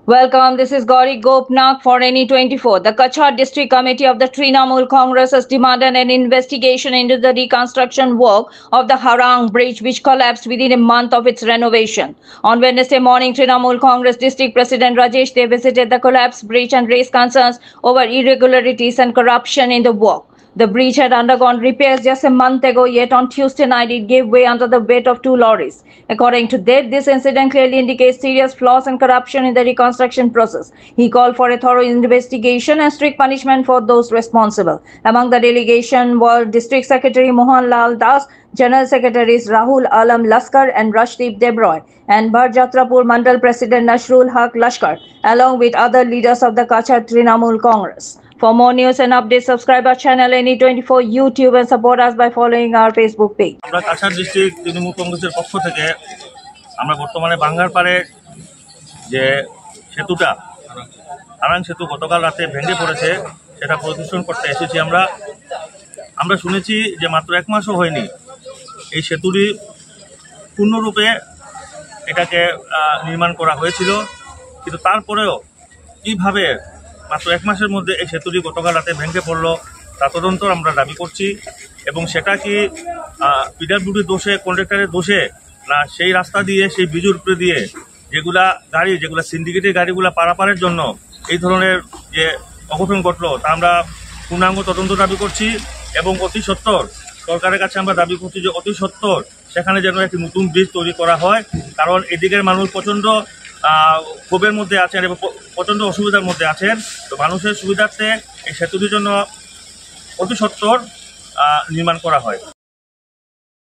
Welcome. This is Gauri Gopnath for NE24. The Kachar District Committee of the Trinamool Congress has demanded an investigation into the reconstruction work of the Harang Bridge, which collapsed within a month of its renovation. On Wednesday morning, Trinamool Congress District President Rajesh Dey visited the collapsed bridge and raised concerns over irregularities and corruption in the work. The bridge had undergone repairs just a month ago, yet on Tuesday night it gave way under the weight of two lorries. According to Dey, this incident clearly indicates serious flaws and corruption in the reconstruction process. He called for a thorough investigation and strict punishment for those responsible. Among the delegation were District Secretary Mohan Lal Das, General Secretaries Rahul Alam Laskar and Rashdeep Debroy, and Barjatrapur Mandal President Nasrul Haq Lashkar, along with other leaders of the Kachar Trinamool Congress. For more news and updates, subscribe our channel NE24 YouTube and support us by following our Facebook page. আমরা Cachar district Trinamool কংগ্রেসের পক্ষ থেকে আমরা বর্তমানে bunker পাড়ে যে সেতুটা হারাং সেতু গতকাল রাতে ভেঙে পড়েছে সেটা পরিদর্শন করতে এসেছি। আমরা শুনেছি যে মাত্র এক মাসও হয়নি এই সেতুটি পূর্ণরূপে এটাকে নির্মাণ করা হয়েছিল, কিন্তু তারপরেও কীভাবে মাত্র এক মাসের মধ্যে এই সেতুটি গতকাল রাতে ভেঙে পড়লো তা তদন্ত আমরা দাবি করছি। এবং সেটা কি পিডব্লিউডির দোষে, কন্ট্রাক্টরের দোষে, না সেই রাস্তা দিয়ে, সেই ব্রিজের উপরে দিয়ে যেগুলা সিন্ডিকেটের গাড়িগুলা পারাপারের জন্য এই ধরনের যে অঘটন ঘটলো তা আমরা পূর্ণাঙ্গ তদন্ত দাবি করছি। এবং অতি সত্বর সরকারের কাছে আমরা দাবি করছি যে অতি সত্বর সেখানে যেন একটি নতুন ব্রিজ তৈরি করা হয়, কারণ এদিকের মানুষ প্রচণ্ড ক্ষোভের মধ্যে আছেন এবং প্রচণ্ড অসুবিধার মধ্যে আছেন। তো মানুষের সুবিধার্থে এই সেতুটির জন্য অতি সত্বর নির্মাণ করা হয়।